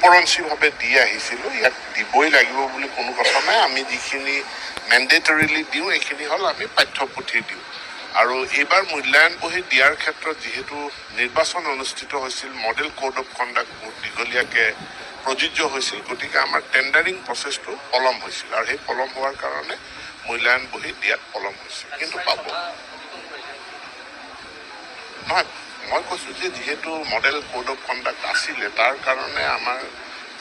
উপৰঞ্চীভাৱে দি আহিছিলোঁ। ইয়াক দিবই লাগিব বুলি কোনো কথা নাই। আমি যিখিনি মেণ্ডেটৰিলি দিওঁ এইখিনি হ'ল আমি পাঠ্যপুথি দিওঁ। আৰু এইবাৰ মূল্যায়ন বহি দিয়াৰ ক্ষেত্ৰত যিহেতু নিৰ্বাচন অনুষ্ঠিত হৈছিল, মডেল কোড অফ কণ্ডাক্ট বহুত দীঘলীয়াকৈ প্ৰযোজ্য হৈছিল, গতিকে আমাৰ টেণ্ডাৰিং প্ৰচেছটো পলম হৈছিল আৰু সেই পলম হোৱাৰ কাৰণে মূল্যায়ন বহি দিয়াত পলম হৈছিল। কিন্তু পাব নহয়, মই কৈছোঁ যে যিহেতু মডেল কোড অফ কণ্ডাক্ট আছিলে, তাৰ কাৰণে আমাৰ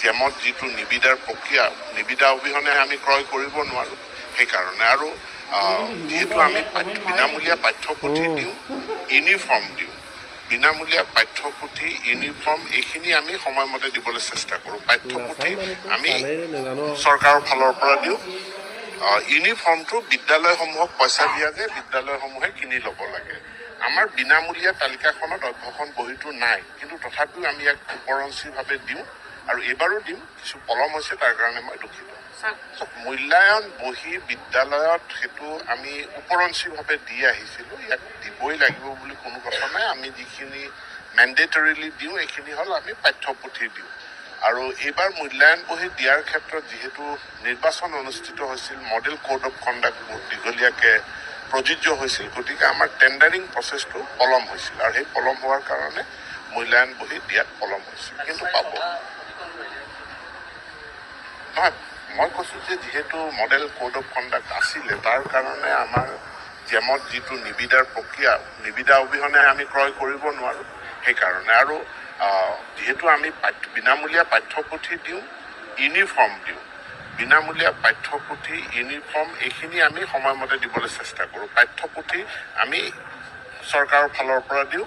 জেমত যিটো নিবিদাৰ প্ৰক্ৰিয়া, নিবিদা অবিহনে আমি ক্ৰয় কৰিব নোৱাৰোঁ। সেইকাৰণে আৰু যিহেতু আমি বিনামূলীয়া পাঠ্যপুথি দিওঁ, ইউনিফৰ্ম দিওঁ, বিনামূলীয়া পাঠ্যপুথি ইউনিফৰ্ম এইখিনি আমি সময়মতে দিবলৈ চেষ্টা কৰোঁ। পাঠ্যপুথি আমি চৰকাৰৰ ফালৰ পৰা দিওঁ। ইউনিফৰ্মটো বিদ্যালয়সমূহক পইচা দিয়া যে বিদ্যালয়সমূহে কিনি ল'ব লাগে। আমাৰ বিনামূলীয়া তালিকাখনত অধ্যয়ন বহীটো নাই, কিন্তু তথাপিও আমি ইয়াক উপৰঞ্চীভাৱে দিওঁ আৰু এইবাৰো দিম। কিছু পলম হৈছে, তাৰ কাৰণে মই দুখিত। মূল্যায়ন বহি বিদ্যালয়ত সেইটো আমি উপৰঞ্চীভাৱে দি আহিছিলোঁ। ইয়াক দিবই লাগিব বুলি কোনো কথা নাই। আমি যিখিনি মেণ্ডেটৰিলি দিওঁ এইখিনি হ'ল আমি পাঠ্যপুথি দিওঁ। আৰু এইবাৰ মূল্যায়ন বহি দিয়াৰ ক্ষেত্ৰত যিহেতু নিৰ্বাচন অনুষ্ঠিত হৈছিল, মডেল কোড অফ কণ্ডাক্ট বহুত দীঘলীয়াকৈ প্ৰযোজ্য হৈছিল, গতিকে আমাৰ টেণ্ডাৰিং প্ৰচেছটো পলম হৈছিল আৰু সেই পলম হোৱাৰ কাৰণে মূল্যায়ন বহি দিয়াত পলম হৈছিল। কিন্তু পাব নহয়, মই কৈছোঁ যে যিহেতু মডেল কোড অফ কণ্ডাক্ট আছিলে, তাৰ কাৰণে আমাৰ জেমত যিটো নিবিদাৰ প্ৰক্ৰিয়া, নিবিদা অবিহনে আমি ক্ৰয় কৰিব নোৱাৰোঁ। সেইকাৰণে আৰু যিহেতু আমি বিনামূলীয়া পাঠ্যপুথি দিওঁ, ইউনিফৰ্ম দিওঁ, বিনামূলীয়া পাঠ্যপুথি ইউনিফৰ্ম এইখিনি আমি সময়মতে দিবলৈ চেষ্টা কৰোঁ। পাঠ্যপুথি আমি চৰকাৰৰ ফালৰ পৰা দিওঁ।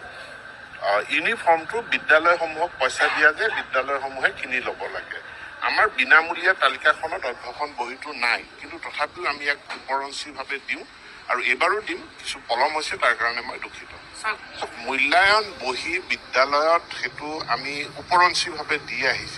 ইউনিফৰ্মটো বিদ্যালয়সমূহক পইচা দিয়া যে বিদ্যালয়সমূহে কিনি ল'ব লাগে। আমাৰ বিনামূলীয়া তালিকাখনত অধ্যয়ন বহীটো নাই, কিন্তু তথাপিও আমি ইয়াক উপৰঞ্চীভাৱে দিওঁ আৰু এইবাৰো দিম। কিছু পলম হৈছে, তাৰ কাৰণে মই দুখিত। মূল্যায়ন বহি বিদ্যালয়ত সেইটো আমি উপৰঞ্চীভাৱে দি আহিছোঁ।